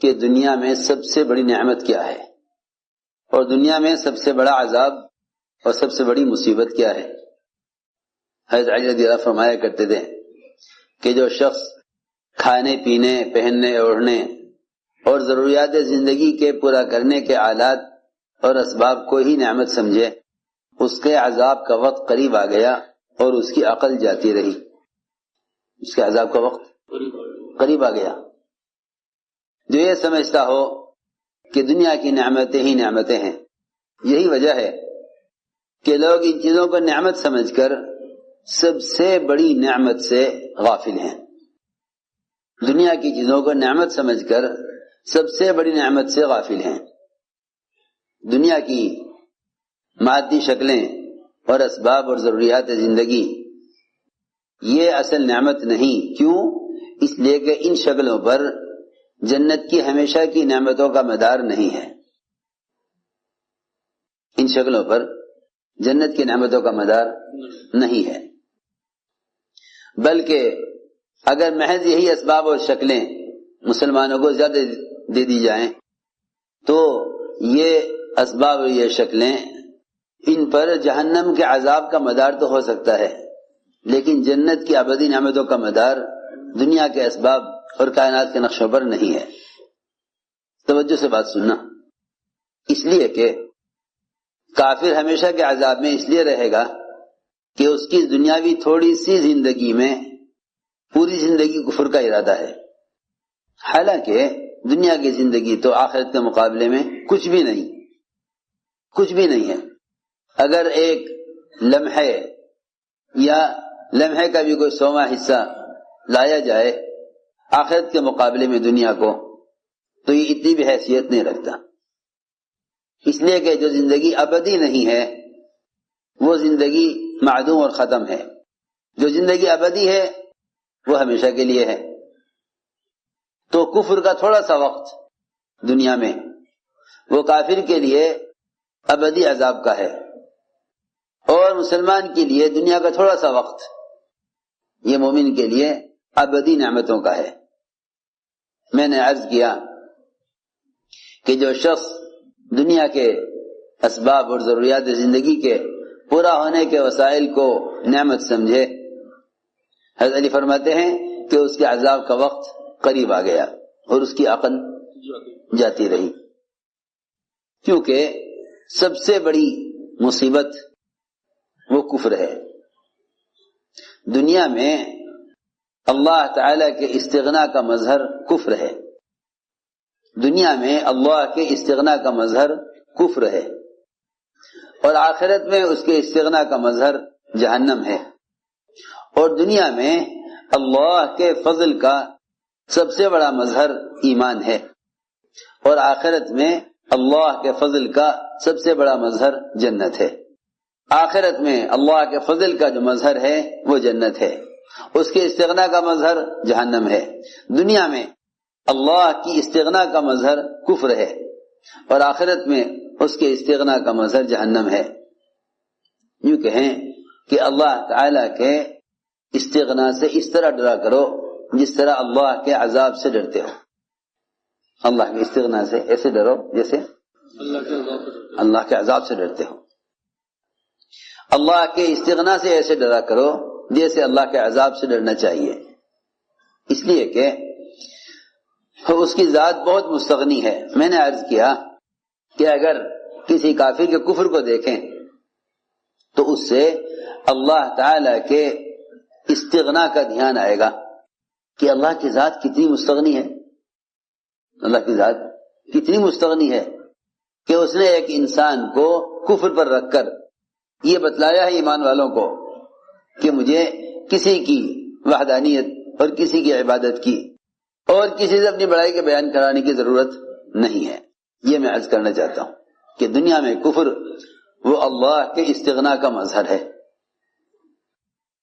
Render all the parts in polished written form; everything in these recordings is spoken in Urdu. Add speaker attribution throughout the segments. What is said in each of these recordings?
Speaker 1: کہ دنیا میں سب سے بڑی نعمت کیا ہے اور دنیا میں سب سے بڑا عذاب اور سب سے بڑی مصیبت کیا ہے۔ حضرت علی رضی اللہ عنہ فرمایا کرتے تھے کہ جو شخص کھانے پینے پہننے اوڑھنے اور ضروریات زندگی کے پورا کرنے کے آلات اور اسباب کو ہی نعمت سمجھے، اس کے عذاب کا وقت قریب آ گیا اور اس کی عقل جاتی رہی۔ اس کے عذاب کا وقت قریب آ گیا۔ جو یہ سمجھتا ہو کہ دنیا کی نعمتیں ہی نعمتیں ہیں، یہی وجہ ہے کہ لوگ ان چیزوں کو نعمت سمجھ کر سب سے بڑی نعمت سے غافل ہیں۔ دنیا کی چیزوں کو نعمت سمجھ کر سب سے بڑی نعمت سے غافل ہیں۔ دنیا کی مادی شکلیں اور اسباب اور ضروریات زندگی یہ اصل نعمت نہیں۔ کیوں؟ اس لیے کہ ان شکلوں پر جنت کی ہمیشہ کی نعمتوں کا مدار نہیں ہے۔ ان شکلوں پر جنت کی نعمتوں کا مدار نہیں ہے، بلکہ اگر محض یہی اسباب اور شکلیں مسلمانوں کو زیادہ دے دی جائیں تو یہ اسباب اور یہ شکلیں ان پر جہنم کے عذاب کا مدار تو ہو سکتا ہے، لیکن جنت کی ابدی نعمتوں کا مدار دنیا کے اسباب اور کائنات کے نقشوں پر نہیں ہے۔ توجہ سے بات سننا، اس لیے کہ کافر ہمیشہ کے عذاب میں اس لیے رہے گا کہ اس کی دنیاوی تھوڑی سی زندگی میں پوری زندگی کفر کا ارادہ ہے، حالانکہ دنیا کی زندگی تو آخرت کے مقابلے میں کچھ بھی نہیں ہے۔ اگر ایک لمحے یا لمحے کا بھی کوئی 100واں حصہ لایا جائے آخرت کے مقابلے میں دنیا کو، تو یہ اتنی بھی حیثیت نہیں رکھتا، اس لیے کہ جو زندگی ابدی نہیں ہے وہ زندگی معدوم اور ختم ہے، جو زندگی ابدی ہے وہ ہمیشہ کے لیے ہے۔ تو کفر کا تھوڑا سا وقت دنیا میں وہ کافر کے لیے ابدی عذاب کا ہے، اور مسلمان کے لیے دنیا کا تھوڑا سا وقت یہ مومن کے لیے ابدی نعمتوں کا ہے۔ میں نے عرض کیا کہ جو شخص دنیا کے اسباب اور ضروریات زندگی کے پورا ہونے کے وسائل کو نعمت سمجھے، حضرت علی فرماتے ہیں کہ اس کے عذاب کا وقت قریب آ گیا اور اس کی عقل جاتی رہی، کیونکہ سب سے بڑی مصیبت وہ کفر ہے۔ دنیا میں اللہ تعالی کے استغنا کا مظہر کفر ہے، دنیا میں اللہ کے استغنا کا مظہر کفر ہے، اور آخرت میں اس کے استغنا کا مظہر جہنم ہے۔ اور دنیا میں اللہ کے فضل کا سب سے بڑا مظہر ایمان ہے، اور آخرت میں اللہ کے فضل کا سب سے بڑا مظہر جنت ہے۔ آخرت میں اللہ کے فضل کا جو مظہر ہے وہ جنت ہے، اس کے استغنا کا مظہر جہنم ہے۔ دنیا میں اللہ کی استغنا کا مظہر کفر ہے، اور آخرت میں اس کے استغنا کا مظہر جہنم ہے۔ یوں کہیں کہ اللہ تعالی کے استغنا سے اس طرح ڈرا کرو جس طرح اللہ کے عذاب سے ڈرتے ہو۔ اللہ کے استغنا سے ایسے ڈرو جیسے اللہ کے عذاب سے ڈرتے ہو۔ اللہ کے استغنا سے ایسے ڈرا کرو جیسے اللہ کے عذاب سے ڈرنا چاہیے، اس لیے کہ اس کی ذات بہت مستغنی ہے۔ میں نے عرض کیا کہ اگر کسی کافر کے کفر کو دیکھیں تو اس سے اللہ تعالی کے استغنا کا دھیان آئے گا کہ اللہ کی ذات کتنی مستغنی ہے، اللہ کی ذات کتنی مستغنی ہے کہ اس نے ایک انسان کو کفر پر رکھ کر یہ بتلایا ہے ایمان والوں کو کہ مجھے کسی کی وحدانیت اور کسی کی عبادت کی اور کسی سے اپنی بڑائی کے بیان کرانے کی ضرورت نہیں ہے۔ یہ میں عرض کرنا چاہتا ہوں کہ دنیا میں کفر وہ اللہ کے استغنا کا مظہر ہے۔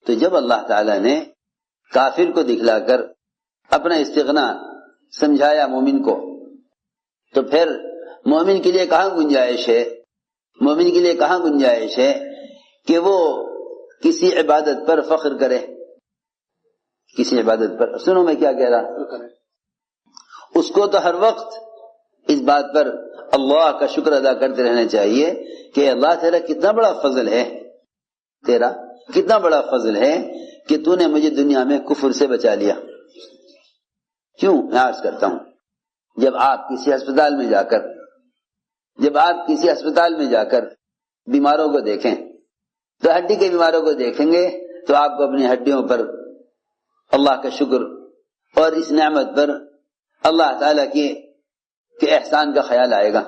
Speaker 1: تو جب اللہ تعالی نے کافر کو دکھلا کر اپنا استغنا سمجھایا مومن کو، تو پھر مومن کے لیے کہاں گنجائش ہے، مومن کے لیے کہاں گنجائش ہے کہ وہ کسی عبادت پر فخر کرے، کسی عبادت پر۔ سنو میں کیا کہہ رہا، اس کو تو ہر وقت اس بات پر اللہ کا شکر ادا کرتے رہنا چاہیے کہ اللہ تیرا کتنا بڑا فضل ہے، تیرا کتنا بڑا فضل ہے کہ تو نے مجھے دنیا میں کفر سے بچا لیا۔ کیوں میں عرض کرتا ہوں، جب آپ کسی ہسپتال میں جا کر بیماروں کو دیکھیں تو ہڈی کے بیماروں کو دیکھیں گے تو آپ کو اپنی ہڈیوں پر اللہ کا شکر اور اس نعمت پر اللہ تعالیٰ کے احسان کا خیال آئے گا۔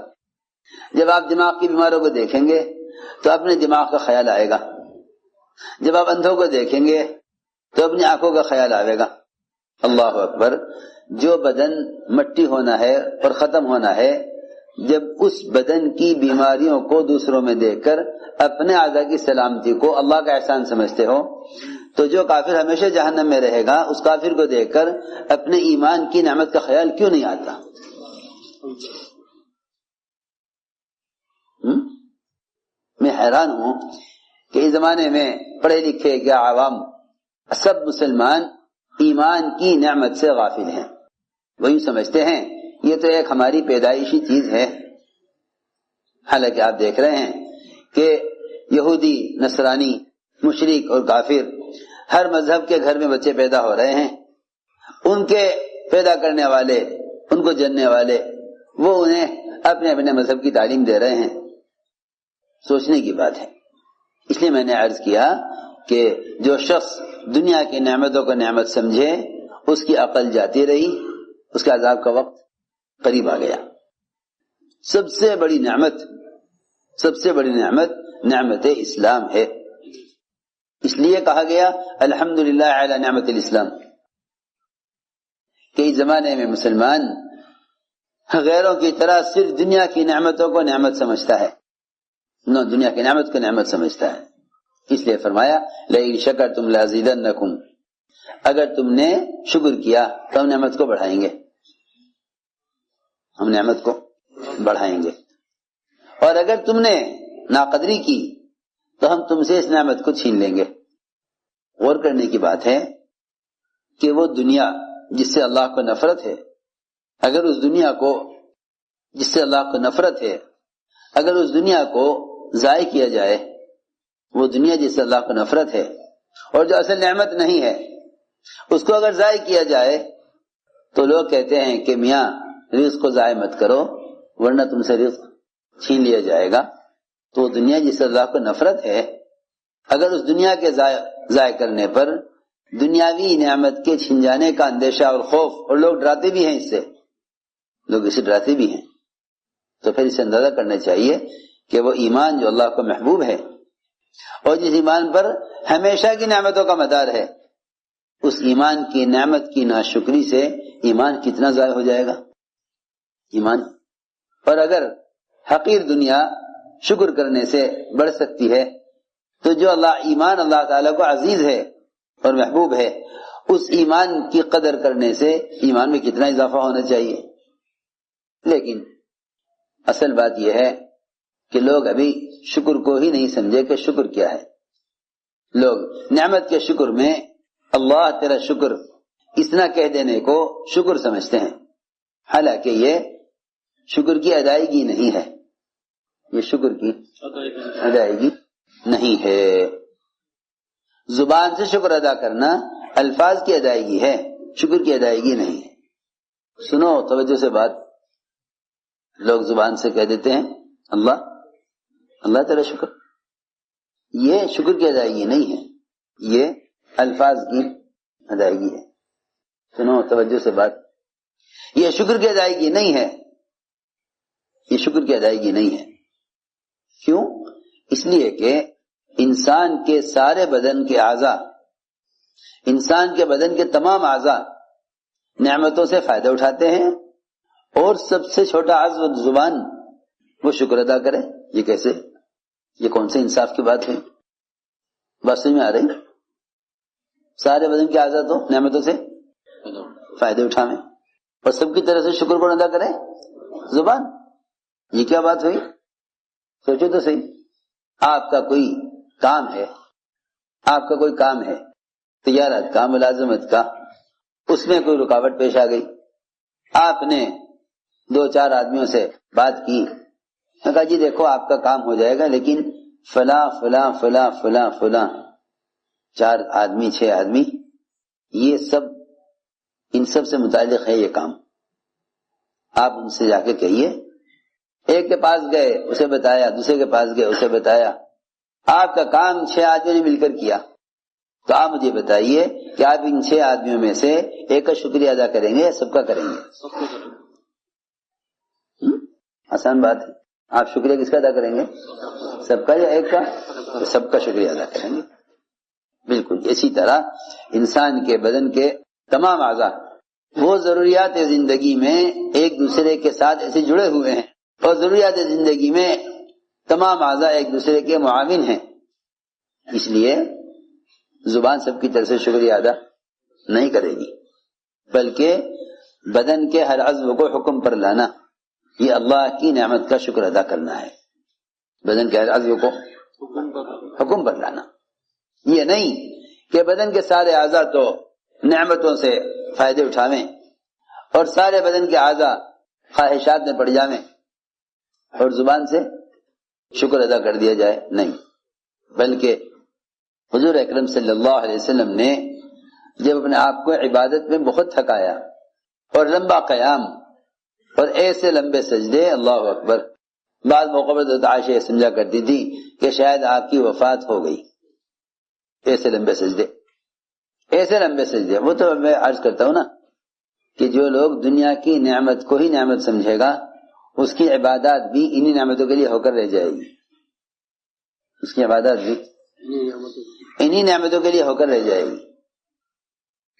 Speaker 1: جب آپ دماغ کے بیماروں کو دیکھیں گے تو اپنے دماغ کا خیال آئے گا۔ جب آپ اندھوں کو دیکھیں گے تو اپنی آنکھوں کا خیال آئے گا۔ اللہ اکبر۔ جو بدن مٹی ہونا ہے اور ختم ہونا ہے، جب اس بدن کی بیماریوں کو دوسروں میں دیکھ کر اپنے اعضاء کی سلامتی کو اللہ کا احسان سمجھتے ہو، تو جو کافر ہمیشہ جہنم میں رہے گا اس کافر کو دیکھ کر اپنے ایمان کی نعمت کا خیال کیوں نہیں آتا؟ میں حیران ہوں کہ اس زمانے میں پڑھے لکھے یا عوام سب مسلمان ایمان کی نعمت سے غافل ہیں۔ وہ یوں سمجھتے ہیں یہ تو ایک ہماری پیدائشی چیز ہے، حالانکہ آپ دیکھ رہے ہیں کہ یہودی، نصرانی، مشرک اور کافر ہر مذہب کے گھر میں بچے پیدا ہو رہے ہیں، ان کے پیدا کرنے والے، ان کو جننے والے، وہ انہیں اپنے اپنے مذہب کی تعلیم دے رہے ہیں۔ سوچنے کی بات ہے۔ اس لیے میں نے عرض کیا کہ جو شخص دنیا کی نعمتوں کو نعمت سمجھے اس کی عقل جاتی رہی، اس کے عذاب کا وقت قریب آ گیا۔ سب سے بڑی نعمت نعمت اسلام ہے۔ اس لیے کہا گیا الحمدللہ علی نعمت الاسلام، کہ اس زمانے میں مسلمان غیروں کی طرح صرف دنیا کی نعمتوں کو نعمت سمجھتا ہے، دنیا کی نعمت کو نعمت سمجھتا ہے۔ اس لیے فرمایا لئن شکرتم لازیدنکم، اگر تم نے شکر کیا تو ہم نعمت کو بڑھائیں گے، اور اگر تم نے ناقدری کی تو ہم تم سے اس نعمت کو چھین لیں گے۔ غور کرنے کی بات ہے کہ وہ دنیا جس سے اللہ کو نفرت ہے، اگر اس دنیا کو جس سے اللہ کو نفرت ہے، اگر اس دنیا کو ضائع کیا جائے، وہ دنیا جس سے اللہ کو نفرت ہے اور جو اصل نعمت نہیں ہے، اس کو اگر ضائع کیا جائے تو لوگ کہتے ہیں کہ میاں رزق کو ضائع مت کرو ورنہ تم سے رزق چھین لیا جائے گا۔ تو وہ دنیا جس سے اللہ کو نفرت ہے، اگر اس دنیا کے ضائع کرنے پر دنیاوی نعمت کے چھن جانے کا اندیشہ اور خوف، اور لوگ ڈراتے بھی ہیں، اس سے لوگ اسے ڈراتے بھی ہیں، تو پھر اسے اندازہ کرنا چاہیے کہ وہ ایمان جو اللہ کو محبوب ہے اور جس ایمان پر ہمیشہ کی نعمتوں کا مدار ہے، اس ایمان کی نعمت کی ناشکری سے ایمان کتنا ضائع ہو جائے گا ایمان۔ اور اگر حقیر دنیا شکر کرنے سے بڑھ سکتی ہے تو جو ایمان اللہ تعالیٰ کو عزیز ہے اور محبوب ہے، اس ایمان کی قدر کرنے سے ایمان میں کتنا اضافہ ہونا چاہیے۔ لیکن اصل بات یہ ہے کہ لوگ ابھی شکر کو ہی نہیں سمجھے کہ شکر کیا ہے۔ لوگ نعمت کے شکر میں اللہ تیرا شکر اتنا کہہ دینے کو شکر سمجھتے ہیں، حالانکہ یہ شکر کی ادائیگی نہیں ہے، یہ شکر کی ادائیگی نہیں ہے۔ زبان سے شکر ادا کرنا الفاظ کی ادائیگی ہے، شکر کی ادائیگی نہیں ہے۔ سنو توجہ سے بات، لوگ زبان سے کہہ دیتے ہیں اللہ تیرا شکر، یہ شکر کی ادائیگی نہیں ہے، یہ الفاظ کی ادائیگی ہے۔ سنو توجہ سے بات، یہ شکر کی ادائیگی نہیں ہے، یہ شکر کی ادائیگی نہیں ہے۔ کیوں؟ اس لیے کہ انسان کے سارے بدن کے اعضاء، انسان کے بدن کے تمام اعضاء نعمتوں سے فائدہ اٹھاتے ہیں، اور سب سے چھوٹا عضو زبان وہ شکر ادا کرے۔ یہ کیسے؟ یہ کون سے انصاف کی بات ہے؟ بات سمجھ میں آ رہی؟ سارے بدن کے اعضاء تو نعمتوں سے فائدے اٹھاویں اور سب کی طرح سے شکر کو ادا کریں زبان۔ یہ کیا بات ہوئی؟ سوچو تو صحیح۔ آپ کا کوئی کام ہے، تجارت کا، ملازمت کا، اس میں کوئی رکاوٹ پیش آ گئی، آپ نے 2-4 آدمیوں سے بات کی، میں کہا جی دیکھو آپ کا کام ہو جائے گا، لیکن فلاں فلاں فلاں فلاں فلاں 4 آدمی 6 آدمی یہ سب ان سب سے متعلق ہے یہ کام، آپ ان سے جا کے کہیے۔ ایک کے پاس گئے اسے بتایا، دوسرے کے پاس گئے اسے بتایا، آپ کا کام 6 آدمیوں نے مل کر کیا، تو آپ مجھے بتائیے کہ آپ ان 6 آدمیوں میں سے ایک کا شکریہ ادا کریں گے یا سب کا کریں گے؟ آسان بات ہے، آپ شکریہ کس کا ادا کریں گے؟ سب کا یا ایک کا؟ سب کا شکریہ ادا کریں گے۔ بالکل اسی طرح انسان کے بدن کے تمام اعضاء وہ ضروریات زندگی میں ایک دوسرے کے ساتھ ایسے جڑے ہوئے ہیں، اور ضروریات زندگی میں تمام اعضاء ایک دوسرے کے معاون ہیں، اس لیے زبان سب کی طرف سے شکریہ ادا نہیں کرے گی، بلکہ بدن کے ہر عضو کو حکم پر لانا، یہ اللہ کی نعمت کا شکر ادا کرنا ہے۔ بدن کے ہر عضو کو حکم پر لانا، یہ نہیں کہ بدن کے سارے اعضاء تو نعمتوں سے فائدے اٹھاویں اور سارے بدن کے اعضاء خواہشات میں پڑ جاویں اور زبان سے شکر ادا کر دیا جائے، نہیں، بلکہ حضور اکرم صلی اللہ علیہ وسلم نے جب اپنے آپ کو عبادت میں بہت تھکایا اور لمبا قیام اور ایسے لمبے سجدے، اللہ اکبر، بعض موقع پر حضرت عائشہ یہ سمجھا کرتی تھی کہ شاید آپ کی وفات ہو گئی، ایسے لمبے سجدے، ایسے لمبے سجدے۔ وہ تو میں عرض کرتا ہوں نا کہ جو لوگ دنیا کی نعمت کو ہی نعمت سمجھے گا اس کی عبادات بھی انہی نعمتوں کے لیے ہو کر رہ جائے گی، اس کی عبادات بھی انہی نعمتوں کے لیے ہو کر رہ جائے گی۔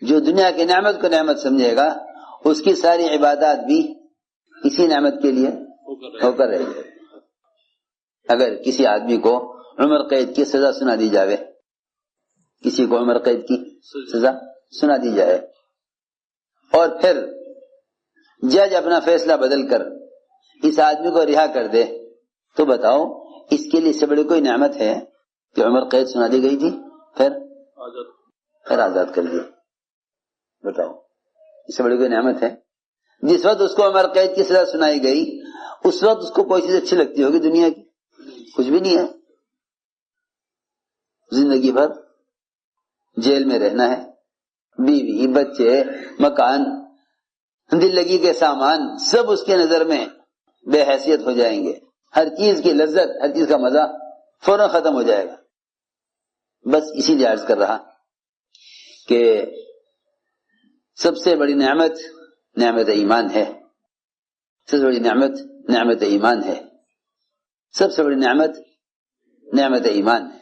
Speaker 1: جو دنیا کی نعمت کو نعمت سمجھے گا اس کی ساری عبادات بھی اسی نعمت کے لیے ہو کر رہ جائے گی۔ اگر کسی آدمی کو عمر قید کی سزا سنا دی جاوے، کسی کو عمر قید کی سزا سنا دی جائے اور پھر جج اپنا فیصلہ بدل کر اس آدمی کو رہا کر دے، تو بتاؤ اس کے لیے اس سے بڑی کوئی نعمت ہے کہ عمر قید سنا دی گئی تھی پھر آزاد کر دیا؟ بتاؤ اس سے بڑی کوئی نعمت ہے؟ جس وقت اس کو عمر قید کی سزا سنائی گئی اس وقت اس کو کوئی چیز اچھی لگتی ہوگی دنیا کی؟ کچھ بھی نہیں ہے۔ زندگی بھر جیل میں رہنا ہے، بیوی بچے مکان دل لگی کے سامان سب اس کے نظر میں بے حیثیت ہو جائیں گے، ہر چیز کی لذت ہر چیز کا مزہ فوراً ختم ہو جائے گا۔ بس اسی لیے عرض کر رہا کہ سب سے بڑی نعمت نعمت ایمان ہے، سب سے بڑی نعمت نعمت ایمان ہے، سب سے بڑی نعمت نعمت ایمان ہے۔